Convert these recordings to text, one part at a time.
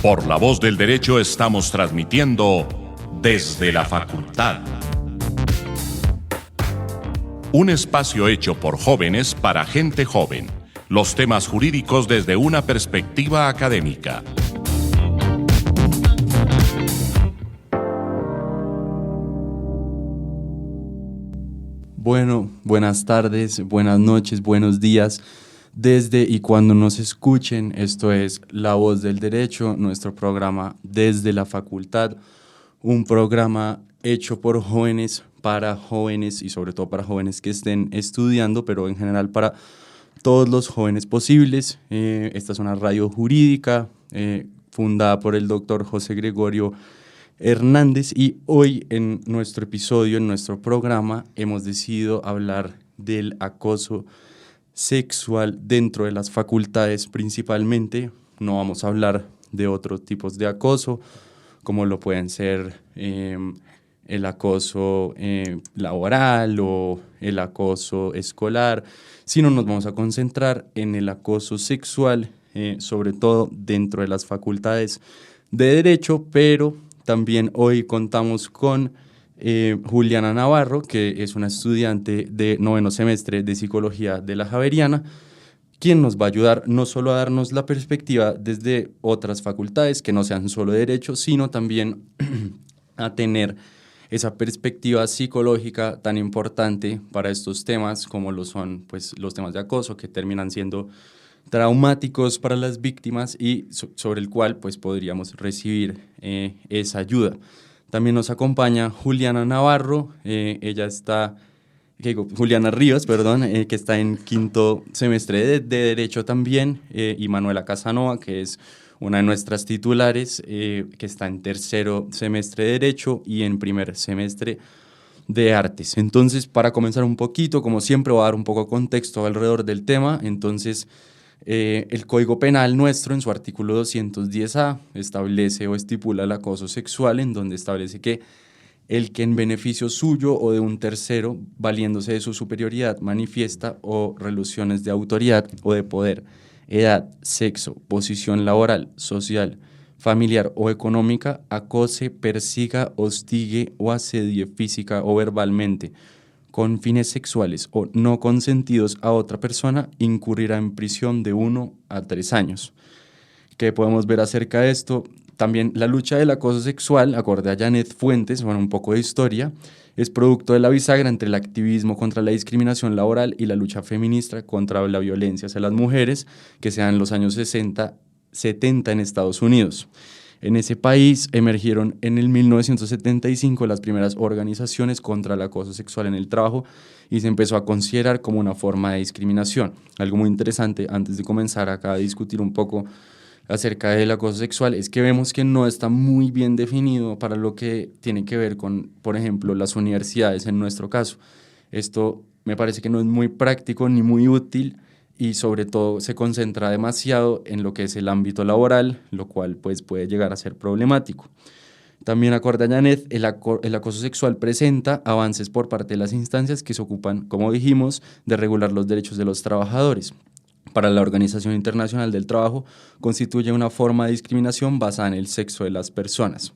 Por La Voz del Derecho estamos transmitiendo desde la facultad. Un espacio hecho por jóvenes para gente joven. Los temas jurídicos desde una perspectiva académica. Bueno, buenas tardes, buenas noches, buenos días. Desde y cuando nos escuchen, esto es La Voz del Derecho, nuestro programa desde la facultad, un programa hecho por jóvenes, para jóvenes y sobre todo para jóvenes que estén estudiando, pero en general para todos los jóvenes posibles. Esta es una radio jurídica fundada por el doctor José Gregorio Hernández y hoy en nuestro episodio, en nuestro programa, hemos decidido hablar del acoso sexual dentro de las facultades principalmente. No vamos a hablar de otros tipos de acoso, como lo pueden ser el acoso laboral o el acoso escolar, sino nos vamos a concentrar en el acoso sexual, sobre todo dentro de las facultades de Derecho, pero también hoy contamos con Juliana Navarro, que es una estudiante de 9º semestre de Psicología de la Javeriana, quien nos va a ayudar no solo a darnos la perspectiva desde otras facultades que no sean solo Derecho, sino también a tener esa perspectiva psicológica tan importante para estos temas como lo son pues, los temas de acoso, que terminan siendo traumáticos para las víctimas y sobre el cual pues, podríamos recibir esa ayuda. También nos acompaña Juliana Navarro, Juliana Ríos, que está en 5º semestre de Derecho también, y Manuela Casanova, que es una de nuestras titulares, que está en 3º semestre de Derecho y en 1er semestre de Artes. Entonces, para comenzar un poquito, como siempre, voy a dar un poco de contexto alrededor del tema. Entonces, el Código Penal nuestro, en su artículo 210A, establece o estipula el acoso sexual, en donde establece que el que en beneficio suyo o de un tercero, valiéndose de su superioridad, manifiesta o relaciones de autoridad o de poder, edad, sexo, posición laboral, social, familiar o económica, acose, persiga, hostigue o asedie física o verbalmente, con fines sexuales o no consentidos a otra persona, incurrirá en prisión de 1 a 3 años. ¿Qué podemos ver acerca de esto? También la lucha del acoso sexual, acorde a Janet Fuentes, bueno, un poco de historia, es producto de la bisagra entre el activismo contra la discriminación laboral y la lucha feminista contra la violencia hacia las mujeres, que se da en los años 70 en Estados Unidos. En ese país emergieron en el 1975 las primeras organizaciones contra el acoso sexual en el trabajo y se empezó a considerar como una forma de discriminación. Algo muy interesante antes de comenzar acá a discutir un poco acerca del acoso sexual es que vemos que no está muy bien definido para lo que tiene que ver con, por ejemplo, las universidades en nuestro caso. Esto me parece que no es muy práctico ni muy útil y sobre todo se concentra demasiado en lo que es el ámbito laboral, lo cual pues, puede llegar a ser problemático. También acorde a Janet, el acoso sexual presenta avances por parte de las instancias que se ocupan, como dijimos, de regular los derechos de los trabajadores. Para la Organización Internacional del Trabajo, constituye una forma de discriminación basada en el sexo de las personas.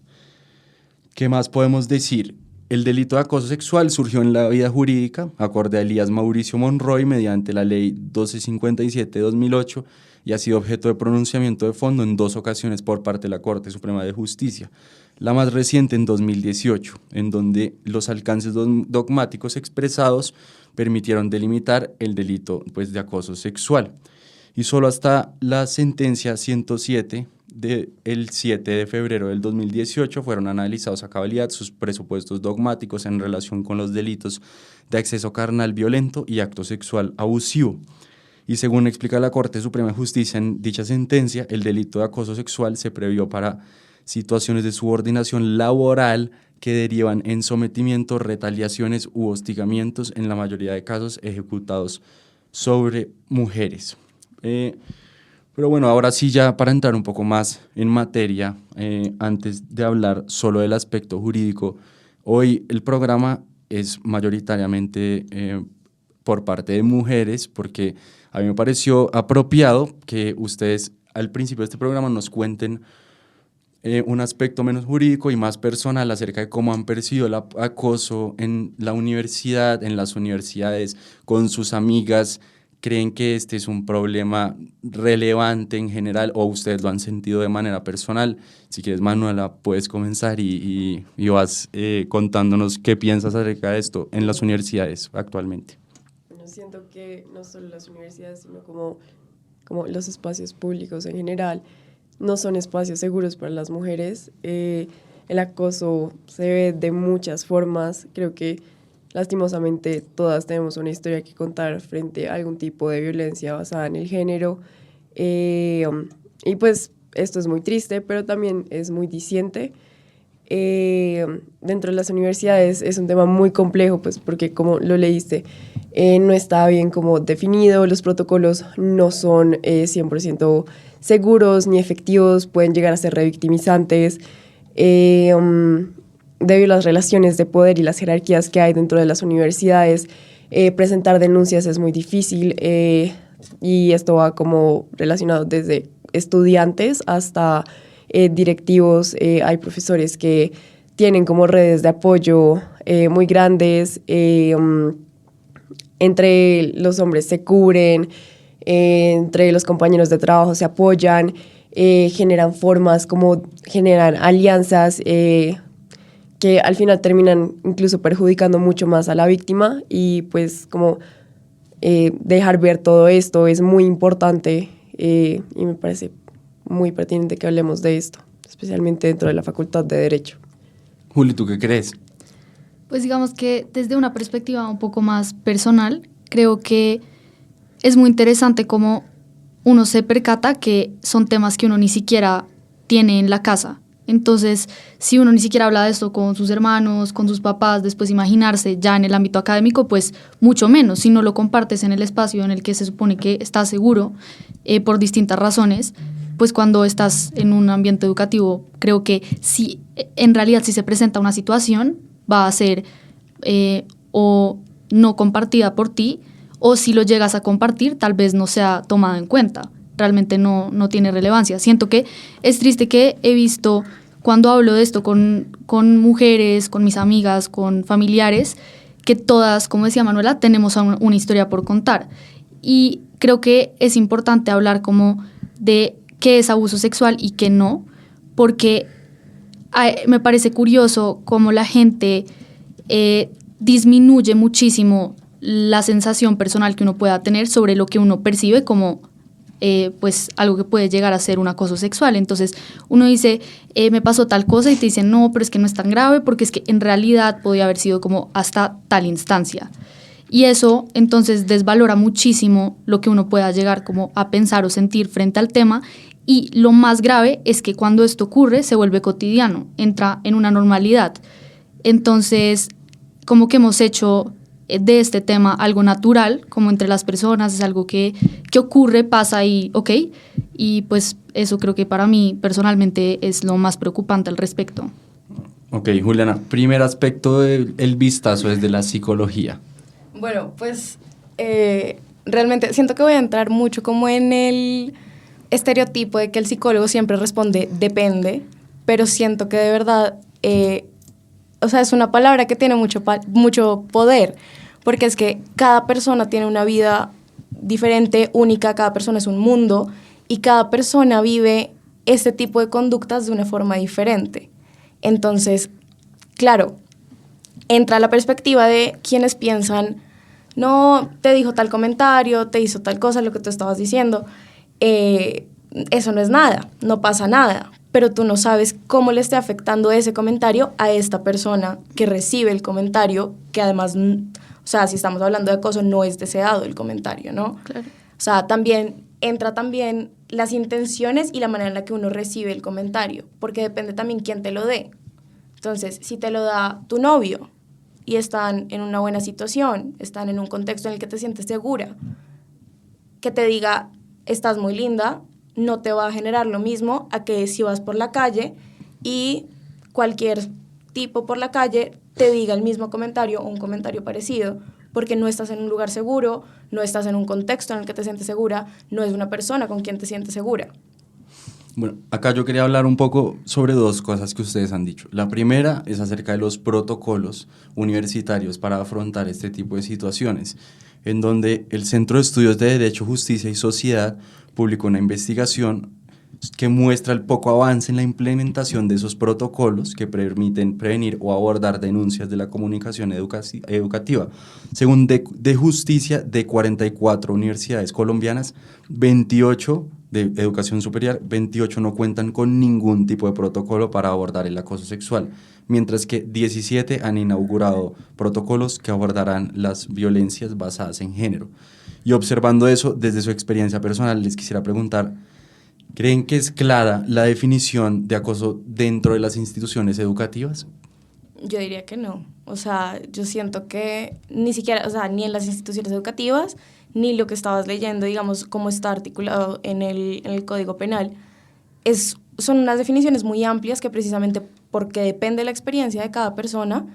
¿Qué más podemos decir? El delito de acoso sexual surgió en la vida jurídica, acorde a Elías Mauricio Monroy, mediante la Ley 1257 de 2008, y ha sido objeto de pronunciamiento de fondo en 2 ocasiones por parte de la Corte Suprema de Justicia. La más reciente en 2018, en donde los alcances dogmáticos expresados permitieron delimitar el delito pues, de acoso sexual. Y solo hasta la sentencia 107 del 7 de febrero del 2018 fueron analizados a cabalidad sus presupuestos dogmáticos en relación con los delitos de acceso carnal violento y acto sexual abusivo. Y según explica la Corte Suprema de Justicia en dicha sentencia, el delito de acoso sexual se previó para situaciones de subordinación laboral que derivan en sometimiento, retaliaciones u hostigamientos, en la mayoría de casos ejecutados sobre mujeres. Pero bueno, ahora sí ya para entrar un poco más en materia, antes de hablar solo del aspecto jurídico, hoy el programa es mayoritariamente por parte de mujeres, porque a mí me pareció apropiado que ustedes al principio de este programa nos cuenten un aspecto menos jurídico y más personal acerca de cómo han percibido el acoso en la universidad, en las universidades, con sus amigas. ¿Creen que este es un problema relevante en general o ustedes lo han sentido de manera personal? Si quieres, Manuela, puedes comenzar y vas contándonos qué piensas acerca de esto en las universidades actualmente. Bueno, siento que no solo las universidades, sino como los espacios públicos en general, no son espacios seguros para las mujeres. El acoso se ve de muchas formas. Creo que lastimosamente todas tenemos una historia que contar frente a algún tipo de violencia basada en el género. Y pues esto es muy triste, pero también es muy diciente. Dentro de las universidades es un tema muy complejo, pues porque como lo leíste, no está bien como definido, los protocolos no son 100% seguros ni efectivos, pueden llegar a ser revictimizantes. Debido a las relaciones de poder y las jerarquías que hay dentro de las universidades, presentar denuncias es muy difícil, y esto va como relacionado desde estudiantes hasta directivos. Hay profesores que tienen como redes de apoyo muy grandes, entre los hombres se cubren, entre los compañeros de trabajo se apoyan, generan formas, como generan alianzas que al final terminan incluso perjudicando mucho más a la víctima, y pues como dejar ver todo esto es muy importante, y me parece muy pertinente que hablemos de esto, especialmente dentro de la Facultad de Derecho. Juli, ¿tú qué crees? Pues digamos que desde una perspectiva un poco más personal, creo que es muy interesante cómo uno se percata que son temas que uno ni siquiera tiene en la casa. Entonces, si uno ni siquiera habla de esto con sus hermanos, con sus papás, después imaginarse ya en el ámbito académico, pues mucho menos. Si no lo compartes en el espacio en el que se supone que estás seguro, por distintas razones, pues cuando estás en un ambiente educativo, creo que si en realidad si se presenta una situación, va a ser o no compartida por ti, o si lo llegas a compartir, tal vez no sea tomado en cuenta. Realmente no tiene relevancia. Siento que es triste que he visto, cuando hablo de esto con mujeres, con mis amigas, con familiares, que todas, como decía Manuela, tenemos una historia por contar. Y creo que es importante hablar como de qué es abuso sexual y qué no, porque me parece curioso cómo la gente disminuye muchísimo la sensación personal que uno pueda tener sobre lo que uno percibe como pues algo que puede llegar a ser un acoso sexual. Entonces uno dice, me pasó tal cosa, y te dicen, no, pero es que no es tan grave, porque es que en realidad podía haber sido como hasta tal instancia. Y eso entonces desvalora muchísimo lo que uno pueda llegar como a pensar o sentir frente al tema. Y lo más grave es que cuando esto ocurre se vuelve cotidiano, entra en una normalidad. Entonces, como que hemos hecho de este tema algo natural, como entre las personas, es algo que ocurre, pasa y ok. Y pues eso creo que para mí personalmente es lo más preocupante al respecto. Ok, Juliana, primer aspecto del vistazo desde la psicología. Bueno, pues realmente siento que voy a entrar mucho como en el estereotipo de que el psicólogo siempre responde depende, pero siento que de verdad, o sea, es una palabra que tiene mucho poder, porque es que cada persona tiene una vida diferente, única, cada persona es un mundo, y cada persona vive este tipo de conductas de una forma diferente. Entonces, claro, entra la perspectiva de quienes piensan, no, te dijo tal comentario, te hizo tal cosa, lo que tú estabas diciendo, eso no es nada, no pasa nada, pero tú no sabes cómo le esté afectando ese comentario a esta persona que recibe el comentario, que además, o sea, si estamos hablando de acoso, no es deseado el comentario, ¿no? Claro. O sea, también entra también las intenciones y la manera en la que uno recibe el comentario, porque depende también quién te lo dé. Entonces, si te lo da tu novio y están en una buena situación, están en un contexto en el que te sientes segura, que te diga, estás muy linda, no te va a generar lo mismo a que si vas por la calle y cualquier tipo por la calle te diga el mismo comentario o un comentario parecido, porque no estás en un lugar seguro, no estás en un contexto en el que te sientes segura, no es una persona con quien te sientes segura. Bueno, acá yo quería hablar un poco sobre dos cosas que ustedes han dicho. La primera es acerca de los protocolos universitarios para afrontar este tipo de situaciones, en donde el Centro de Estudios de Derecho, Justicia y Sociedad publicó una investigación que muestra el poco avance en la implementación de esos protocolos que permiten prevenir o abordar denuncias de la comunicación educativa. Según de Justicia, de 44 universidades colombianas, 28 de educación superior, 28 no cuentan con ningún tipo de protocolo para abordar el acoso sexual, mientras que 17 han inaugurado protocolos que abordarán las violencias basadas en género. Y observando eso, desde su experiencia personal, les quisiera preguntar, ¿creen que es clara la definición de acoso dentro de las instituciones educativas? Yo diría que no. O sea, yo siento que ni siquiera, o sea, ni en las instituciones educativas, ni lo que estabas leyendo, digamos, cómo está articulado en el Código Penal, son unas definiciones muy amplias que precisamente porque depende de la experiencia de cada persona,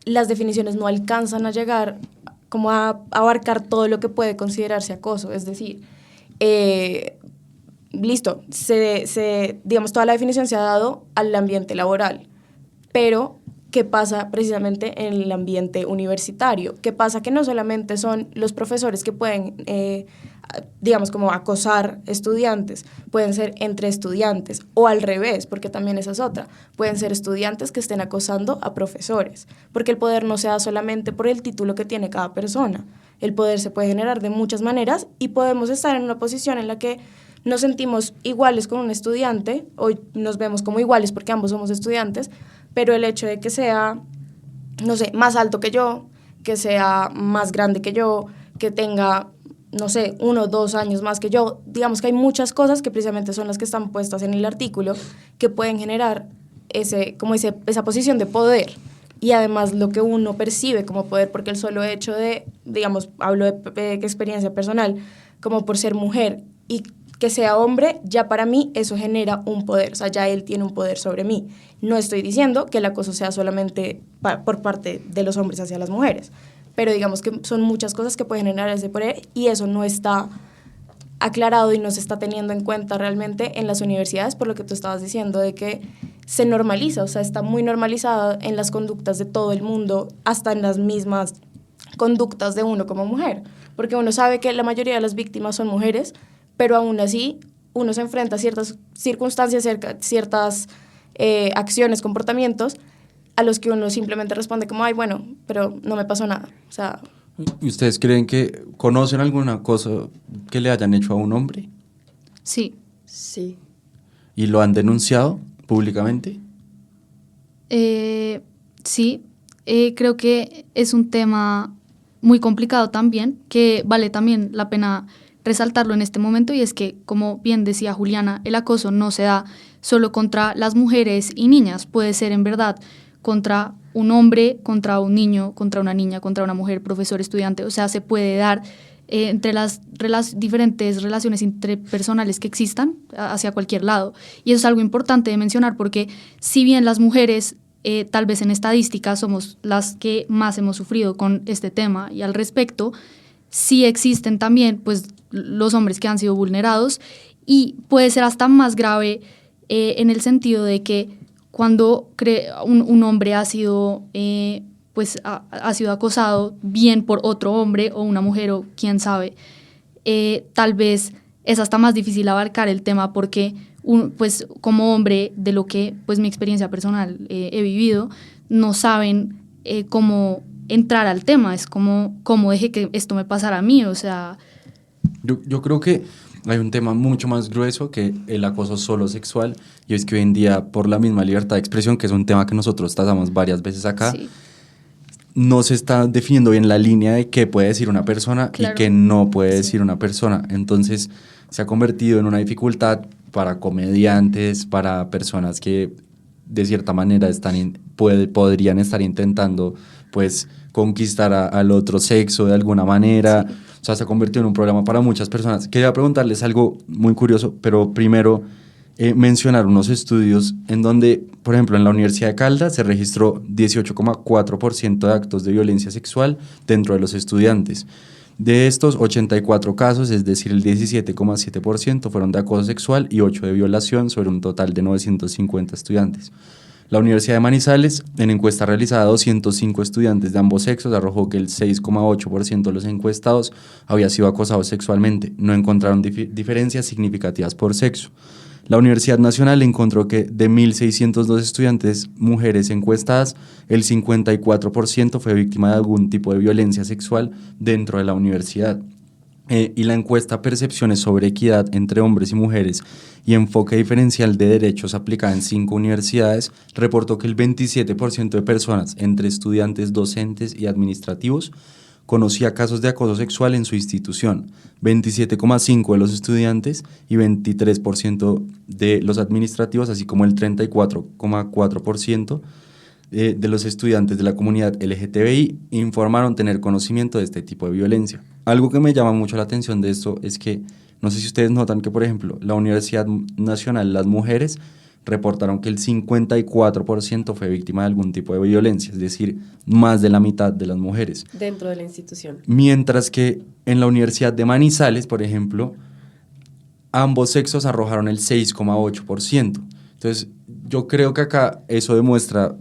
las definiciones no alcanzan a llegar como a abarcar todo lo que puede considerarse acoso. Es decir, listo, digamos, toda la definición se ha dado al ambiente laboral, pero ¿qué pasa precisamente en el ambiente universitario? ¿Qué pasa? Que no solamente son los profesores que pueden, digamos, como acosar estudiantes, pueden ser entre estudiantes o al revés, porque también esa es otra, pueden ser estudiantes que estén acosando a profesores, porque el poder no se da solamente por el título que tiene cada persona, el poder se puede generar de muchas maneras y podemos estar en una posición en la que nos sentimos iguales con un estudiante o nos vemos como iguales porque ambos somos estudiantes, pero el hecho de que sea, no sé, más alto que yo, que sea más grande que yo, que tenga, no sé, 1 o 2 años más que yo, digamos que hay muchas cosas que precisamente son las que están puestas en el artículo que pueden generar esa posición de poder y además lo que uno percibe como poder, porque el solo hecho de, digamos, hablo de experiencia personal, como por ser mujer y que sea hombre, ya para mí eso genera un poder, o sea, ya él tiene un poder sobre mí. No estoy diciendo que el acoso sea solamente por parte de los hombres hacia las mujeres, pero digamos que son muchas cosas que pueden generar ese poder y eso no está aclarado y no se está teniendo en cuenta realmente en las universidades, por lo que tú estabas diciendo de que se normaliza, o sea, está muy normalizado en las conductas de todo el mundo, hasta en las mismas conductas de uno como mujer, porque uno sabe que la mayoría de las víctimas son mujeres, pero aún así uno se enfrenta a ciertas circunstancias, ciertas acciones, comportamientos a los que uno simplemente responde como, ay, bueno, pero no me pasó nada. O sea, ¿y ustedes creen que conocen alguna cosa que le hayan hecho a un hombre? Sí. Sí. ¿Y lo han denunciado públicamente? Sí, creo que es un tema muy complicado también, que vale también la pena resaltarlo en este momento, y es que, como bien decía Juliana, el acoso no se da solo contra las mujeres y niñas, puede ser en verdad contra un hombre, contra un niño, contra una niña, contra una mujer, profesor, estudiante, o sea, se puede dar entre las diferentes relaciones interpersonales que existan hacia cualquier lado. Y eso es algo importante de mencionar porque si bien las mujeres tal vez en estadísticas somos las que más hemos sufrido con este tema y al respecto, sí existen también pues los hombres que han sido vulnerados y puede ser hasta más grave en el sentido de que cuando un hombre ha sido ha sido acosado bien por otro hombre o una mujer o quién sabe, tal vez es hasta más difícil abarcar el tema porque pues como hombre, de lo que pues mi experiencia personal he vivido, no saben cómo entrar al tema, es como cómo dejé que esto me pasara a mí, o sea... Yo creo que hay un tema mucho más grueso que el acoso solo sexual, y es que hoy en día, por la misma libertad de expresión, que es un tema que nosotros tratamos varias veces acá, Sí. No se está definiendo bien la línea de qué puede decir una persona Claro. y qué no puede decir una persona. Entonces se ha convertido en una dificultad para comediantes, para personas que de cierta manera podrían estar intentando pues conquistar al otro sexo de alguna manera. Sí. O sea, se ha convertido en un problema para muchas personas. Quería preguntarles algo muy curioso, pero primero mencionar unos estudios en donde, por ejemplo, en la Universidad de Caldas se registró 18,4% de actos de violencia sexual dentro de los estudiantes, De estos, 84 casos, es decir, el 17,7%, fueron de acoso sexual y 8 de violación sobre un total de 950 estudiantes. La Universidad de Manizales, en encuesta realizada a 205 estudiantes de ambos sexos, arrojó que el 6,8% de los encuestados había sido acosados sexualmente. No encontraron diferencias significativas por sexo. La Universidad Nacional encontró que de 1.602 estudiantes mujeres encuestadas, el 54% fue víctima de algún tipo de violencia sexual dentro de la universidad. Y la encuesta Percepciones sobre Equidad entre Hombres y Mujeres y Enfoque Diferencial de Derechos aplicada en 5 universidades reportó que el 27% de personas, entre estudiantes, docentes y administrativos, conocía casos de acoso sexual en su institución, 27,5% de los estudiantes y 23% de los administrativos, así como el 34,4% de los estudiantes de la comunidad LGTBI informaron tener conocimiento de este tipo de violencia. Algo que me llama mucho la atención de esto es que, no sé si ustedes notan que, por ejemplo, la Universidad Nacional, las mujeres reportaron que el 54% fue víctima de algún tipo de violencia, es decir, más de la mitad de las mujeres. Dentro de la institución. Mientras que en la Universidad de Manizales, por ejemplo, ambos sexos arrojaron el 6,8%. Entonces, yo creo que acá eso demuestra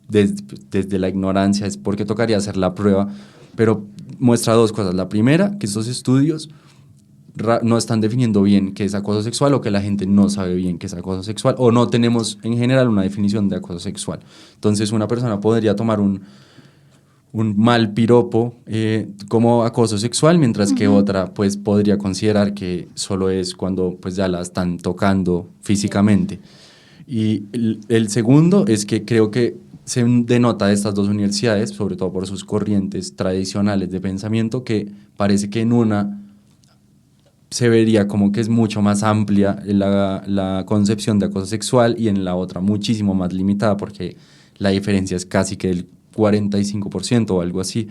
desde la ignorancia, es porque tocaría hacer la prueba, pero muestra dos cosas. La primera, que estos estudios no están definiendo bien qué es acoso sexual, o que la gente no sabe bien qué es acoso sexual, o no tenemos en general una definición de acoso sexual. Entonces una persona podría tomar un mal piropo como acoso sexual, mientras que otra pues podría considerar que solo es cuando pues ya la están tocando físicamente. Y el segundo es que creo que se denota de estas dos universidades, sobre todo por sus corrientes tradicionales de pensamiento, que parece que en una se vería como que es mucho más amplia la concepción de acoso sexual y en la otra muchísimo más limitada, porque la diferencia es casi que del 45% o algo así.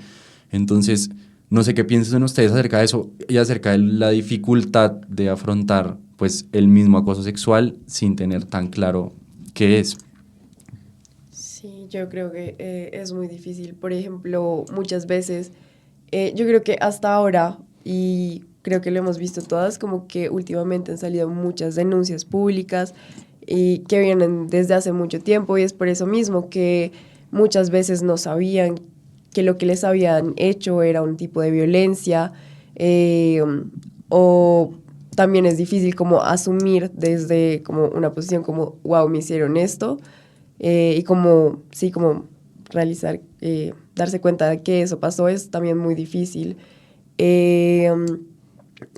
Entonces, no sé qué piensan ustedes acerca de eso y acerca de la dificultad de afrontar pues, el mismo acoso sexual sin tener tan claro qué es. Sí, yo creo que es muy difícil. Por ejemplo, muchas veces, yo creo que hasta ahora, y creo que lo hemos visto todas, como que últimamente han salido muchas denuncias públicas y que vienen desde hace mucho tiempo, y es por eso mismo que muchas veces no sabían que lo que les habían hecho era un tipo de violencia, o también es difícil como asumir desde como una posición como, wow, me hicieron esto, y como, sí, como realizar, darse cuenta de que eso pasó es también muy difícil. Y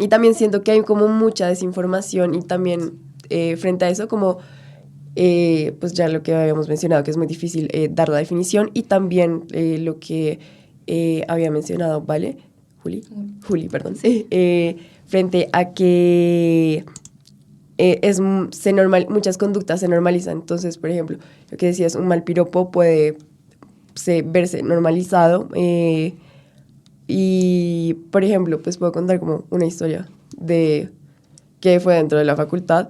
también siento que hay como mucha desinformación y también frente a eso como pues ya lo que habíamos mencionado, que es muy difícil dar la definición, y también lo que había mencionado, ¿vale? Juli, perdón. Frente a que muchas conductas se normalizan. Entonces, por ejemplo, lo que decías, un mal piropo puede verse normalizado. Y, por ejemplo, pues puedo contar como una historia de que fue dentro de la facultad.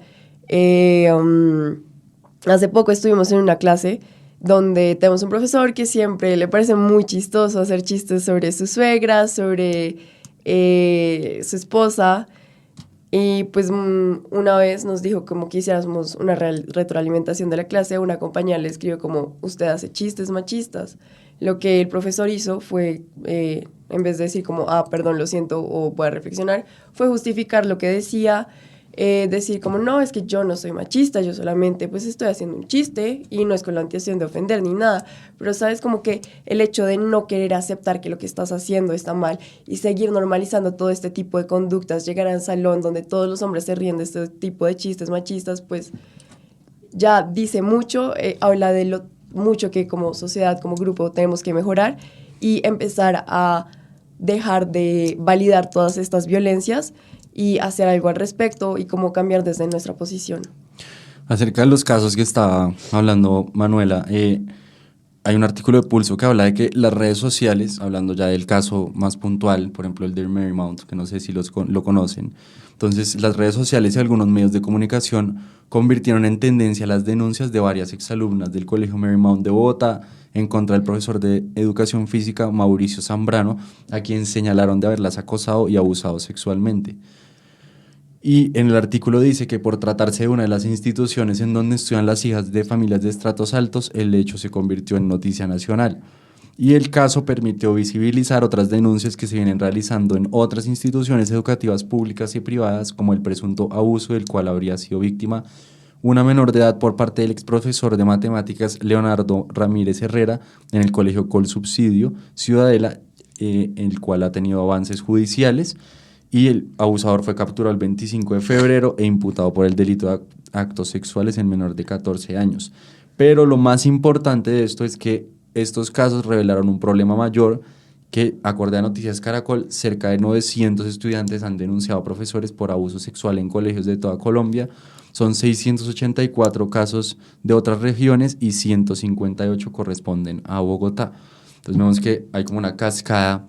Hace poco estuvimos en una clase donde tenemos un profesor que siempre le parece muy chistoso hacer chistes sobre su suegra, sobre su esposa. Y pues una vez nos dijo como que hiciéramos una retroalimentación de la clase. Una compañera le escribió como, usted hace chistes machistas. Lo que el profesor hizo fue, en vez de decir como, perdón, lo siento, o voy a reflexionar, fue justificar lo que decía, decir como, no, es que yo no soy machista, yo solamente pues estoy haciendo un chiste y no es con la intención de ofender ni nada, pero sabes como que el hecho de no querer aceptar que lo que estás haciendo está mal y seguir normalizando todo este tipo de conductas, llegar al salón donde todos los hombres se ríen de este tipo de chistes machistas, pues ya dice mucho, habla de lo mucho que como sociedad, como grupo tenemos que mejorar y empezar a dejar de validar todas estas violencias y hacer algo al respecto y cómo cambiar desde nuestra posición. Acerca de los casos que estaba hablando Manuela, hay un artículo de Pulso que habla de que las redes sociales, hablando ya del caso más puntual, por ejemplo el de Marymount, que no sé si lo conocen, entonces las redes sociales y algunos medios de comunicación convirtieron en tendencia las denuncias de varias exalumnas del Colegio Marymount de Bogotá en contra del profesor de Educación Física Mauricio Zambrano, a quien señalaron de haberlas acosado y abusado sexualmente. Y en el artículo dice que por tratarse de una de las instituciones en donde estudian las hijas de familias de estratos altos, el hecho se convirtió en noticia nacional. Y el caso permitió visibilizar otras denuncias que se vienen realizando en otras instituciones educativas públicas y privadas, como el presunto abuso del cual habría sido víctima una menor de edad por parte del exprofesor de matemáticas Leonardo Ramírez Herrera en el Colegio Colsubsidio Ciudadela, en el cual ha tenido avances judiciales. Y el abusador fue capturado el 25 de febrero e imputado por el delito de actos sexuales en menor de 14 años. Pero lo más importante de esto es que estos casos revelaron un problema mayor que, acorde a Noticias Caracol, cerca de 900 estudiantes han denunciado a profesores por abuso sexual en colegios de toda Colombia. Son 684 casos de otras regiones y 158 corresponden a Bogotá. Entonces vemos que hay como una cascada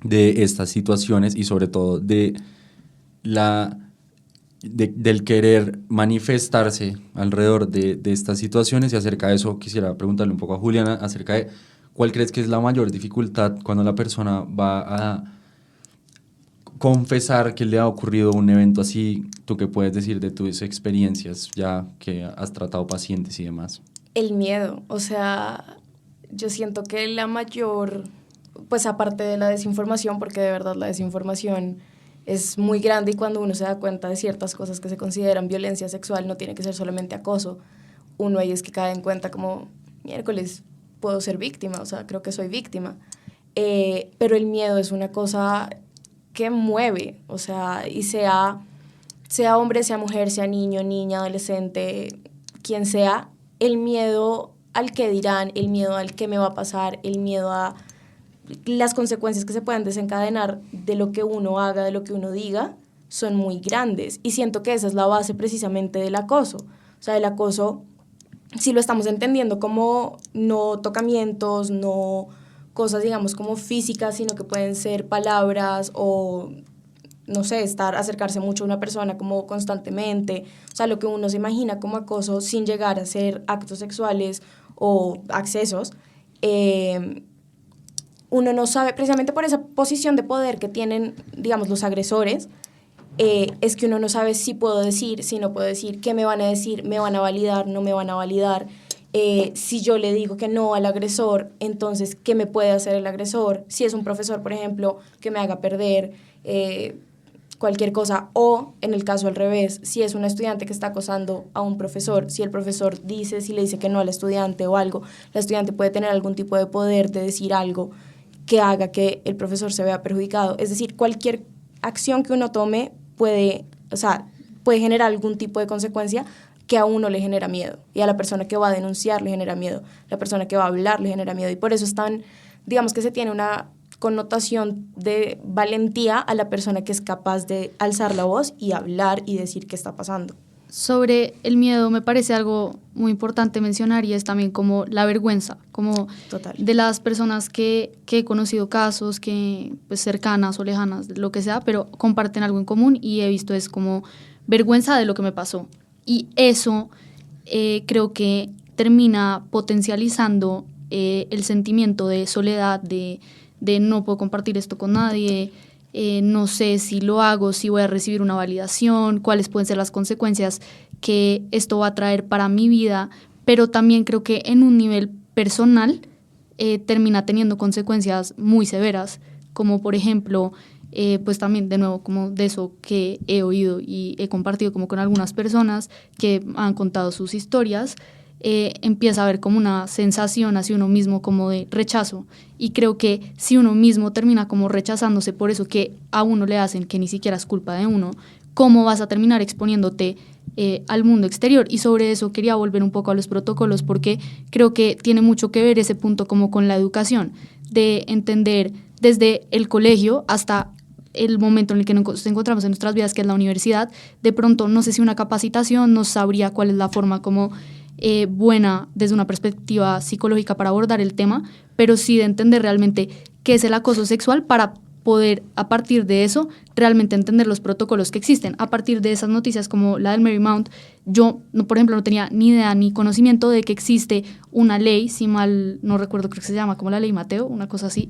de estas situaciones y sobre todo del querer manifestarse alrededor de estas situaciones. Y acerca de eso quisiera preguntarle un poco a Juliana acerca de cuál crees que es la mayor dificultad cuando la persona va a confesar que le ha ocurrido un evento así. ¿Tú qué puedes decir de tus experiencias ya que has tratado pacientes y demás? El miedo, o sea, yo siento que la mayor, pues aparte de la desinformación, porque de verdad la desinformación es muy grande y cuando uno se da cuenta de ciertas cosas que se consideran violencia sexual, no tiene que ser solamente acoso, uno ahí es que cae en cuenta como, miércoles, puedo ser víctima, o sea, creo que soy víctima. Pero el miedo es una cosa que mueve, o sea, y sea hombre, sea mujer, sea niño, niña, adolescente, quien sea, el miedo al que dirán, el miedo al que me va a pasar, el miedo a las consecuencias que se pueden desencadenar de lo que uno haga, de lo que uno diga, son muy grandes. Y siento que esa es la base precisamente del acoso. O sea, el acoso, si lo estamos entendiendo como no tocamientos, no cosas, digamos, como físicas, sino que pueden ser palabras o, no sé, acercarse mucho a una persona como constantemente. O sea, lo que uno se imagina como acoso sin llegar a ser actos sexuales o accesos, uno no sabe, precisamente por esa posición de poder que tienen, digamos, los agresores, es que uno no sabe si puedo decir, si no puedo decir, qué me van a decir, me van a validar, no me van a validar. Si yo le digo que no al agresor, entonces, ¿qué me puede hacer el agresor? Si es un profesor, por ejemplo, que me haga perder cualquier cosa. O, en el caso al revés, si es un estudiante que está acosando a un profesor, si el profesor dice, si le dice que no al estudiante o algo, el estudiante puede tener algún tipo de poder de decir algo que haga que el profesor se vea perjudicado. Es decir, cualquier acción que uno tome puede generar algún tipo de consecuencia que a uno le genera miedo y a la persona que va a denunciar le genera miedo, la persona que va a hablar le genera miedo y por eso digamos que se tiene una connotación de valentía a la persona que es capaz de alzar la voz y hablar y decir qué está pasando. Sobre el miedo me parece algo muy importante mencionar y es también como la vergüenza, como Total. de las personas que he conocido casos, que pues cercanas o lejanas, lo que sea, pero comparten algo en común y he visto es como vergüenza de lo que me pasó. Y eso creo que termina potencializando el sentimiento de soledad, de no puedo compartir esto con nadie, no sé si lo hago, si voy a recibir una validación, cuáles pueden ser las consecuencias que esto va a traer para mi vida, pero también creo que en un nivel personal termina teniendo consecuencias muy severas, como por ejemplo, pues también de nuevo como de eso que he oído y he compartido como con algunas personas que han contado sus historias, empieza a haber como una sensación hacia uno mismo como de rechazo y creo que si uno mismo termina como rechazándose por eso que a uno le hacen que ni siquiera es culpa de uno, ¿cómo vas a terminar exponiéndote al mundo exterior? Y sobre eso quería volver un poco a los protocolos porque creo que tiene mucho que ver ese punto como con la educación, de entender desde el colegio hasta el momento en el que nos encontramos en nuestras vidas, que es la universidad. De pronto, no sé si una capacitación nos sabría cuál es la forma como buena desde una perspectiva psicológica para abordar el tema, pero sí de entender realmente qué es el acoso sexual para poder, a partir de eso, realmente entender los protocolos que existen. A partir de esas noticias como la del Marymount, yo, por ejemplo, no tenía ni idea ni conocimiento de que existe una ley, si mal no recuerdo, creo que se llama como la ley Mateo, una cosa así,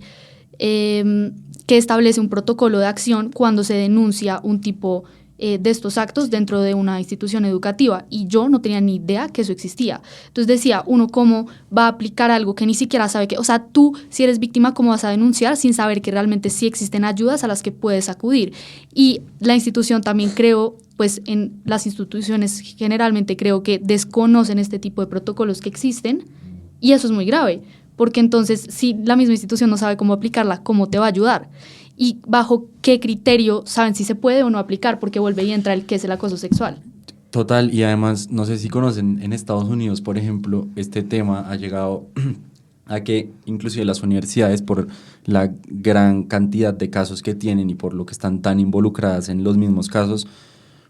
que establece un protocolo de acción cuando se denuncia un tipo de estos actos dentro de una institución educativa, y yo no tenía ni idea que eso existía. Entonces decía, uno cómo va a aplicar algo que ni siquiera sabe que, o sea, tú si eres víctima, ¿cómo vas a denunciar sin saber que realmente sí existen ayudas a las que puedes acudir? Y la institución también creo, pues en las instituciones generalmente creo que desconocen este tipo de protocolos que existen, y eso es muy grave, porque entonces si la misma institución no sabe cómo aplicarla, ¿cómo te va a ayudar? Y bajo qué criterio saben si se puede o no aplicar, porque vuelve y entra el que es el acoso sexual. Total, y además, no sé si conocen, en Estados Unidos, por ejemplo, este tema ha llegado a que inclusive las universidades, por la gran cantidad de casos que tienen y por lo que están tan involucradas en los mismos casos,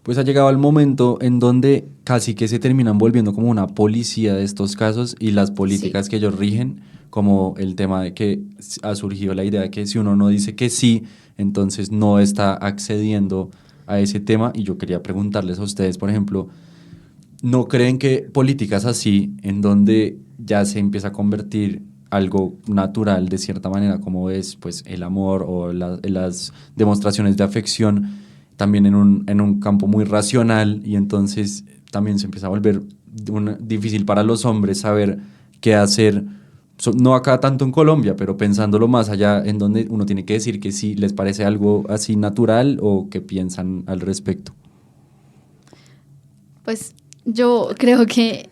pues ha llegado el momento en donde casi que se terminan volviendo como una policía de estos casos, y las políticas que ellos rigen, como el tema de que ha surgido la idea de que si uno no dice que sí, entonces no está accediendo a ese tema. Y yo quería preguntarles a ustedes, por ejemplo, ¿no creen que políticas así, en donde ya se empieza a convertir algo natural de cierta manera, como es pues el amor o las demostraciones de afección, también en un campo muy racional, y entonces también se empieza a volver difícil para los hombres saber qué hacer? No acá tanto en Colombia, pero pensándolo más allá, en donde uno tiene que decir que sí les parece algo así natural o qué piensan al respecto. Pues yo creo que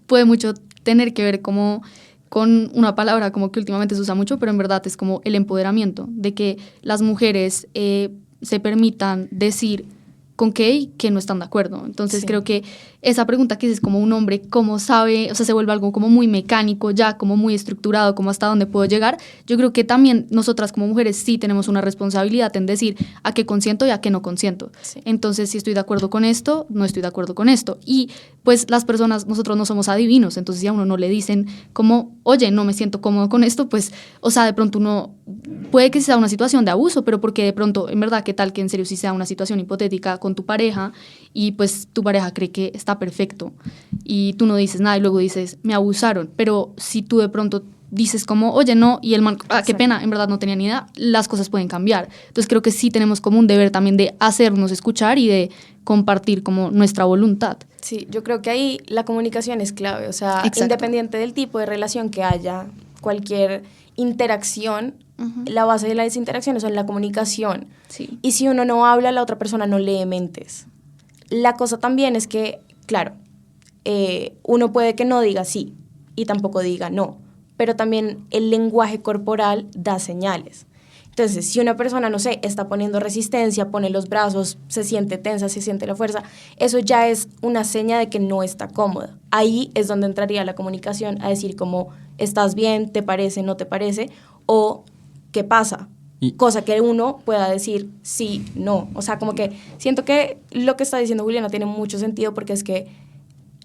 puede mucho tener que ver como con una palabra como que últimamente se usa mucho, pero en verdad es como el empoderamiento, de que las mujeres se permitan decir con qué y que no están de acuerdo. Entonces creo que esa pregunta que es como un hombre, ¿cómo sabe? O sea, se vuelve algo como muy mecánico ya, como muy estructurado, como hasta dónde puedo llegar. Yo creo que también nosotras como mujeres sí tenemos una responsabilidad en decir a qué consiento y a qué no consiento. Sí. Entonces, si estoy de acuerdo con esto, no estoy de acuerdo con esto. Y pues las personas, nosotros no somos adivinos, entonces si a uno no le dicen como, oye, no me siento cómodo con esto, pues, o sea, de pronto uno puede que sea una situación de abuso, pero porque de pronto, en verdad, ¿qué tal que en serio sí sea una situación hipotética con tu pareja y pues tu pareja cree que está perfecto y tú no dices nada y luego dices, me abusaron? Pero si tú de pronto dices como, oye, no, y el man, qué pena, en verdad no tenía ni idea, las cosas pueden cambiar. Entonces creo que sí tenemos como un deber también de hacernos escuchar y de compartir como nuestra voluntad. Sí, yo creo que ahí la comunicación es clave, o sea, Exacto. Independiente del tipo de relación que haya, cualquier interacción, la base de las interacciones son la comunicación. Sí. Y si uno no habla, la otra persona no lee mentes. La cosa también es que, claro, uno puede que no diga sí y tampoco diga no, pero también el lenguaje corporal da señales. Entonces, si una persona, no sé, está poniendo resistencia, pone los brazos, se siente tensa, se siente la fuerza, eso ya es una seña de que no está cómoda. Ahí es donde entraría la comunicación a decir como, ¿estás bien? ¿Te parece? ¿No te parece? O, ¿qué pasa? Cosa que uno pueda decir sí, no. O sea, como que siento que lo que está diciendo Juliana tiene mucho sentido, porque es que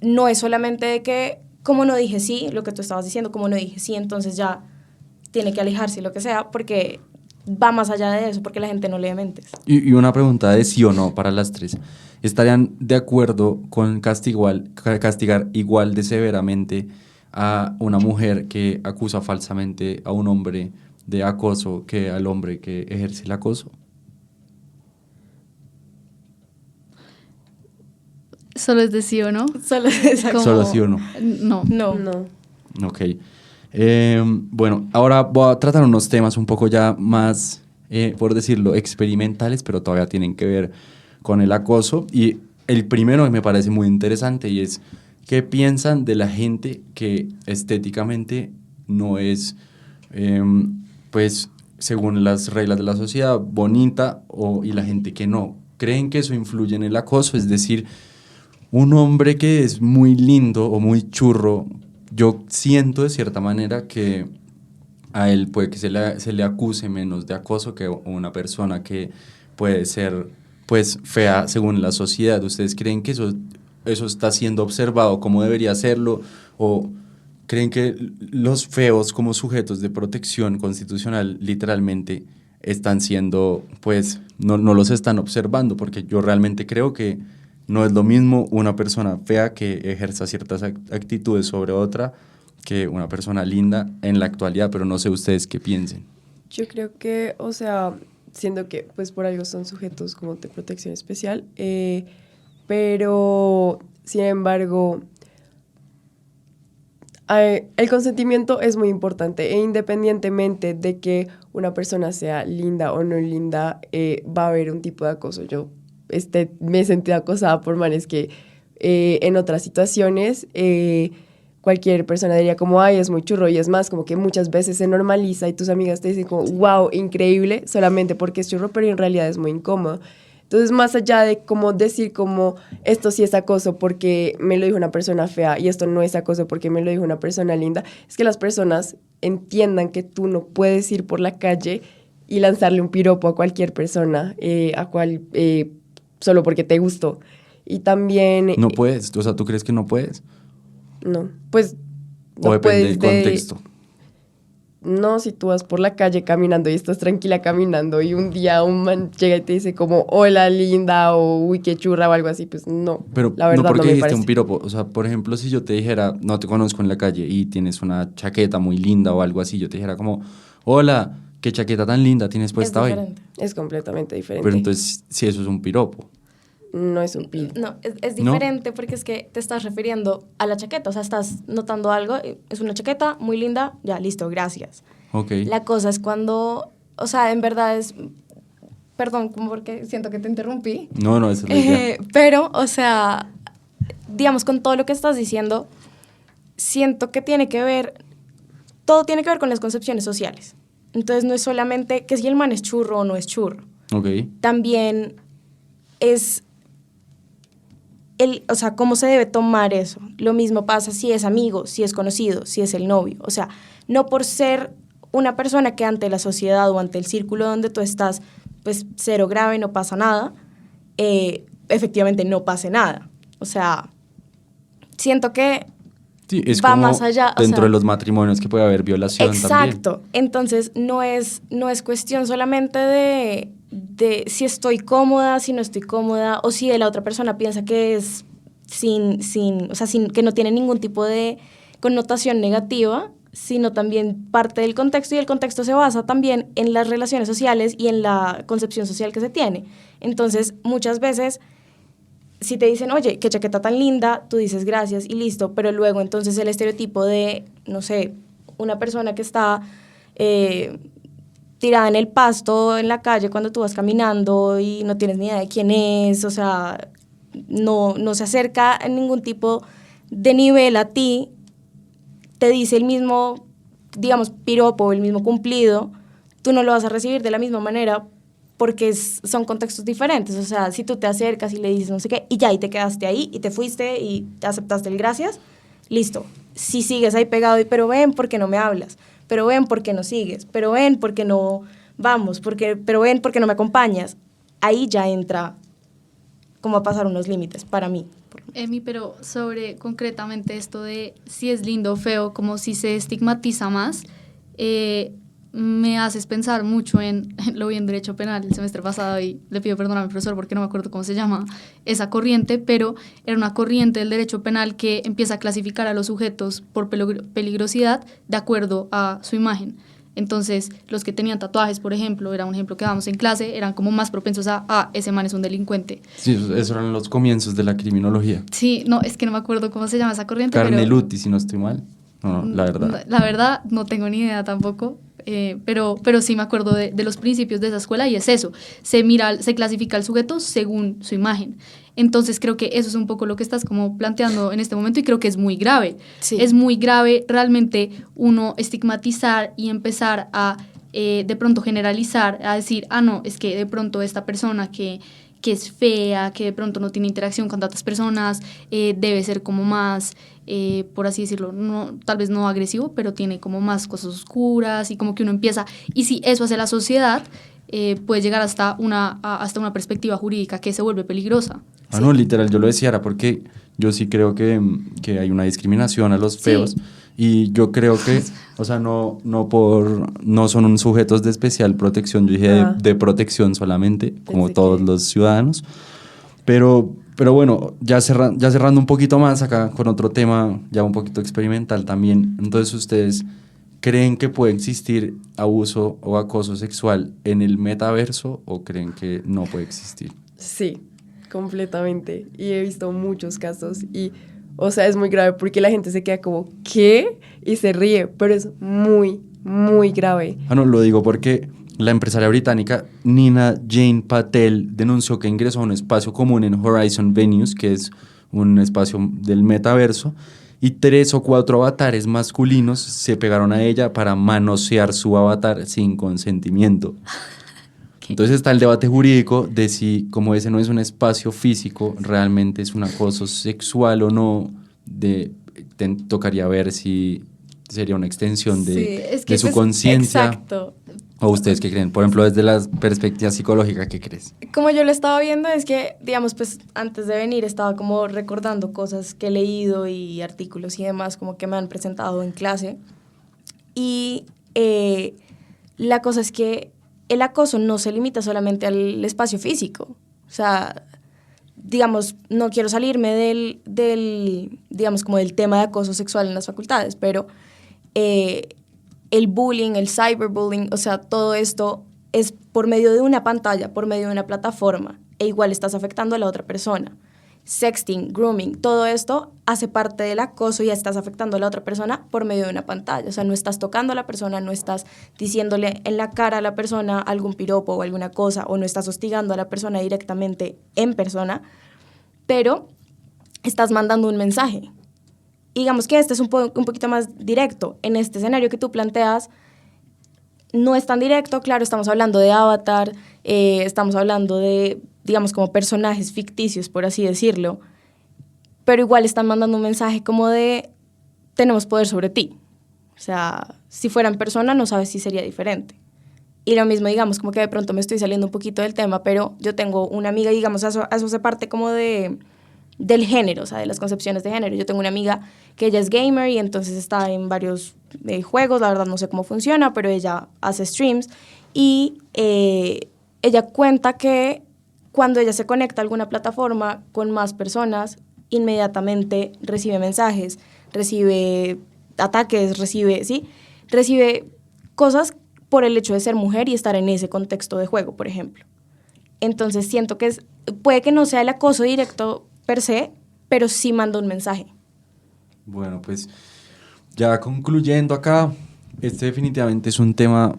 no es solamente de que, como no dije sí, lo que tú estabas diciendo, como no dije sí, entonces ya tiene que alejarse y lo que sea, porque va más allá de eso, porque la gente no lee mentes. Y una pregunta de sí o no para las tres. ¿Estarían de acuerdo con castigar igual de severamente a una mujer que acusa falsamente a un hombre de acoso que al hombre que ejerce el acoso? ¿Solo es de sí o no? Solo sí o no. No. No. Ok. Bueno, ahora voy a tratar unos temas un poco ya más, por decirlo, experimentales, pero todavía tienen que ver con el acoso. Y el primero que me parece muy interesante y es, ¿qué piensan de la gente que estéticamente no es, pues, según las reglas de la sociedad, bonita, y la gente que no? ¿Creen que eso influye en el acoso? Es decir, un hombre que es muy lindo o muy churro, yo siento de cierta manera que a él puede que se le acuse menos de acoso que una persona que puede ser pues fea según la sociedad. ¿Ustedes creen que eso eso está siendo observado como debería serlo? ¿O creen que los feos como sujetos de protección constitucional literalmente están siendo, pues, no los están observando? Porque yo realmente creo que no es lo mismo una persona fea que ejerza ciertas actitudes sobre otra que una persona linda en la actualidad, pero no sé ustedes qué piensen. Yo creo que, o sea, siendo que pues por algo son sujetos como de protección especial, pero sin embargo, el consentimiento es muy importante e independientemente de que una persona sea linda o no linda, va a haber un tipo de acoso. Yo me he sentido acosada por manes que en otras situaciones cualquier persona diría como, ay, es muy churro, y es más, como que muchas veces se normaliza y tus amigas te dicen como, wow, increíble, solamente porque es churro, pero en realidad es muy incómodo. Entonces, más allá de como decir como, esto sí es acoso porque me lo dijo una persona fea y esto no es acoso porque me lo dijo una persona linda, es que las personas entiendan que tú no puedes ir por la calle y lanzarle un piropo a cualquier persona, solo porque te gustó. Y también... No puedes, o sea, ¿tú crees que no puedes? No, pues ¿O no depende puedes del contexto? No, si tú vas por la calle caminando y estás tranquila caminando y un día un man llega y te dice como, hola linda, o uy, qué churra o algo así, pues no, Pero la verdad no porque no me dijiste parece. un piropo. O sea, por ejemplo, si yo te dijera, no te conozco en la calle y tienes una chaqueta muy linda o algo así, yo te dijera como, hola, qué chaqueta tan linda tienes puesta hoy. diferente. Es completamente diferente. Pero entonces, si eso es un piropo. No es un pil. No, es ¿No? diferente porque es que te estás refiriendo a la chaqueta, o sea, estás notando algo, es una chaqueta muy linda, ya, listo, gracias. Ok. La cosa es cuando, o sea, en verdad es, perdón, como porque siento que te interrumpí, No, esa es la idea. pero, o sea, digamos, con todo lo que estás diciendo, siento que tiene que ver, todo tiene que ver con las concepciones sociales. Entonces, no es solamente que si el man es churro o no es churro. Ok. También es o sea, cómo se debe tomar eso. Lo mismo pasa si es amigo, si es conocido, si es el novio. O sea, no por ser una persona que ante la sociedad o ante el círculo donde tú estás, pues cero grave, no pasa nada, efectivamente no pase nada. O sea, siento que Sí, es va como más allá. dentro o sea, de los matrimonios que puede haber violación también. exacto. Entonces, no es cuestión solamente de si estoy cómoda, si no estoy cómoda, o si la otra persona piensa que es que no tiene ningún tipo de connotación negativa, sino también parte del contexto, y el contexto se basa también en las relaciones sociales y en la concepción social que se tiene. Entonces, muchas veces, si te dicen, oye, qué chaqueta tan linda, tú dices gracias y listo, pero luego entonces el estereotipo de, no sé, una persona que está tirada en el pasto en la calle cuando tú vas caminando y no tienes ni idea de quién es, o sea, no se acerca en ningún tipo de nivel a ti, te dice el mismo, digamos, piropo, el mismo cumplido, tú no lo vas a recibir de la misma manera porque son contextos diferentes. O sea, si tú te acercas y le dices no sé qué, y ya, y te quedaste ahí, y te fuiste, y te aceptaste el gracias, listo. Si sigues ahí pegado, pero ven, ¿por qué no me hablas? Pero ven, ¿por qué no sigues? Pero ven, ¿por qué no vamos? Pero ven, ¿por qué no me acompañas? Ahí ya entra como a pasar unos límites, para mí. Emi, pero sobre concretamente esto de si es lindo o feo, como si se estigmatiza más, me haces pensar mucho lo vi en Derecho Penal el semestre pasado y le pido perdón a mi profesor porque no me acuerdo cómo se llama esa corriente, pero era una corriente del Derecho Penal que empieza a clasificar a los sujetos por peligrosidad de acuerdo a su imagen. Entonces, los que tenían tatuajes, por ejemplo, era un ejemplo que dábamos en clase, eran como más propensos a ese man es un delincuente. Sí, esos eran los comienzos de la criminología. Sí, no, es que no me acuerdo cómo se llama esa corriente. Carneluti, si no estoy mal. No, la verdad. La verdad, no tengo ni idea tampoco, pero sí me acuerdo de los principios de esa escuela y es eso. Se clasifica al sujeto según su imagen. Entonces creo que eso es un poco lo que estás como planteando en este momento y creo que es muy grave. Sí. Es muy grave realmente uno estigmatizar y empezar a de pronto generalizar, a decir, no, es que de pronto esta persona que es fea, que de pronto no tiene interacción con tantas personas, debe ser como más, por así decirlo, no, tal vez no agresivo, pero tiene como más cosas oscuras y como que uno empieza, y si eso hace la sociedad, puede llegar hasta una perspectiva jurídica que se vuelve peligrosa. No, literal, yo lo decía, era porque Yo sí creo que hay una discriminación a los feos. Y yo creo que, o sea, no son sujetos de especial protección, yo dije de protección solamente, como todos los ciudadanos. Pero bueno, ya cerrando un poquito más acá con otro tema ya un poquito experimental también. Entonces, ¿ustedes creen que puede existir abuso o acoso sexual en el metaverso o creen que no puede existir? Sí, completamente. Y he visto muchos casos y, o sea, es muy grave porque la gente se queda como, ¿qué? Y se ríe, pero es muy, muy grave. No, lo digo porque la empresaria británica Nina Jane Patel denunció que ingresó a un espacio común en Horizon Venues, que es un espacio del metaverso, y 3 o 4 avatares masculinos se pegaron a ella para manosear su avatar sin consentimiento. Entonces está el debate jurídico de si, como ese no es un espacio físico, realmente es un acoso sexual o no. Tocaría ver si sería una extensión de su conciencia. Exacto. ¿O ustedes qué creen? Por ejemplo, desde la perspectiva psicológica, ¿qué crees? Como yo lo estaba viendo, es que, digamos, pues antes de venir estaba como recordando cosas que he leído y artículos y demás, como que me han presentado en clase. Y la cosa es que el acoso no se limita solamente al espacio físico. O sea, digamos, no quiero salirme digamos, como del tema de acoso sexual en las facultades, pero el bullying, el cyberbullying, o sea, todo esto es por medio de una pantalla, por medio de una plataforma, e igual estás afectando a la otra persona. Sexting, grooming, todo esto hace parte del acoso y estás afectando a la otra persona por medio de una pantalla. O sea, no estás tocando a la persona, no estás diciéndole en la cara a la persona algún piropo o alguna cosa, o no estás hostigando a la persona directamente en persona, pero estás mandando un mensaje. Y digamos que este es un poquito más directo. En este escenario que tú planteas, no es tan directo, claro, estamos hablando de avatar, estamos hablando de, digamos, como personajes ficticios, por así decirlo, pero igual están mandando un mensaje como de, tenemos poder sobre ti. O sea, si fuera en persona no sabes si sería diferente. Y lo mismo, digamos, como que de pronto me estoy saliendo un poquito del tema, pero yo tengo una amiga, digamos, eso hace parte como del género, o sea, de las concepciones de género. Yo tengo una amiga que ella es gamer y entonces está en varios juegos, la verdad no sé cómo funciona, pero ella hace streams y ella cuenta que cuando ella se conecta a alguna plataforma con más personas, inmediatamente recibe mensajes, recibe ataques, recibe cosas por el hecho de ser mujer y estar en ese contexto de juego, por ejemplo. Entonces siento que puede que no sea el acoso directo per se, pero sí manda un mensaje. Bueno, pues ya concluyendo acá, este definitivamente es un tema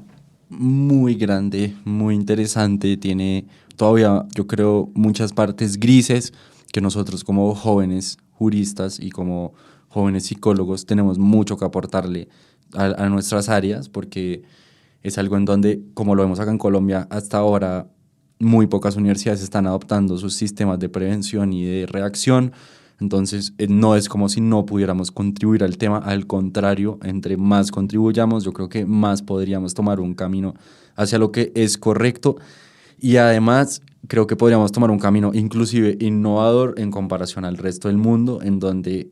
muy grande, muy interesante, tiene todavía, yo creo, muchas partes grises que nosotros como jóvenes juristas y como jóvenes psicólogos tenemos mucho que aportarle a nuestras áreas, porque es algo en donde, como lo vemos acá en Colombia, hasta ahora muy pocas universidades están adoptando sus sistemas de prevención y de reacción. Entonces, no es como si no pudiéramos contribuir al tema, al contrario, entre más contribuyamos, yo creo que más podríamos tomar un camino hacia lo que es correcto y además creo que podríamos tomar un camino inclusive innovador en comparación al resto del mundo, en donde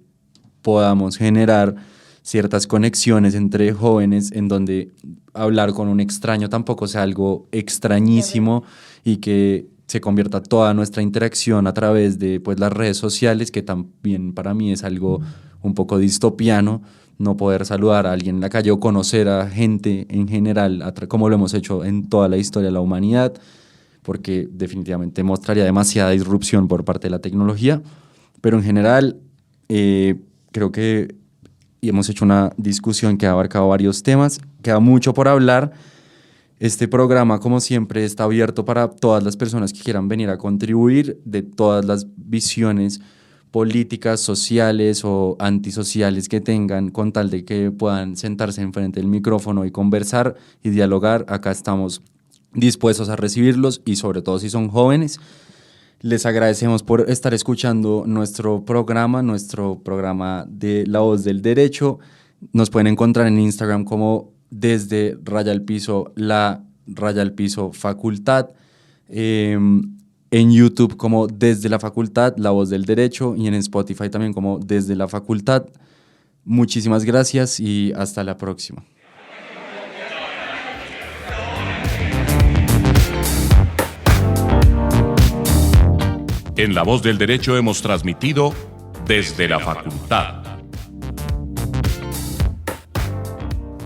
podamos generar ciertas conexiones entre jóvenes, en donde hablar con un extraño tampoco sea algo extrañísimo y que se convierta toda nuestra interacción a través de pues, las redes sociales, que también para mí es algo un poco distopiano, no poder saludar a alguien en la calle o conocer a gente en general, como lo hemos hecho en toda la historia de la humanidad, porque definitivamente mostraría demasiada disrupción por parte de la tecnología, pero en general creo que hemos hecho una discusión que ha abarcado varios temas, queda mucho por hablar. Este programa, como siempre, está abierto para todas las personas que quieran venir a contribuir de todas las visiones políticas, sociales o antisociales que tengan, con tal de que puedan sentarse enfrente del micrófono y conversar y dialogar. Acá estamos dispuestos a recibirlos y sobre todo si son jóvenes. Les agradecemos por estar escuchando nuestro programa de La Voz del Derecho. Nos pueden encontrar en Instagram como desde _la_facultad. en YouTube como Desde la Facultad, La Voz del Derecho, y en Spotify también como Desde la Facultad. Muchísimas gracias y hasta la próxima. En La Voz del Derecho hemos transmitido Desde la Facultad.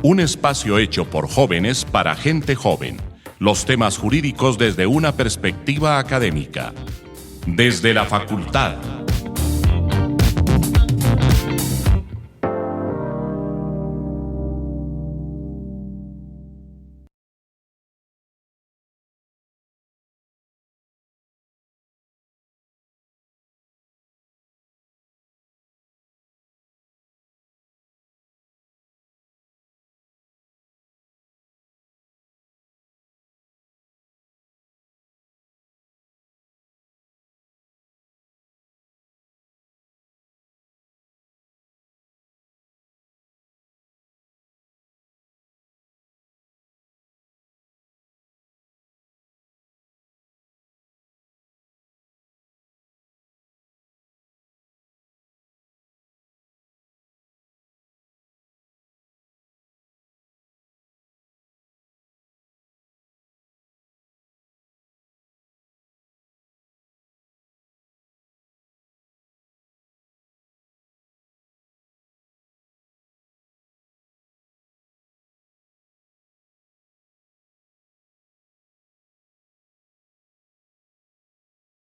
Un espacio hecho por jóvenes para gente joven. Los temas jurídicos desde una perspectiva académica. Desde la Facultad.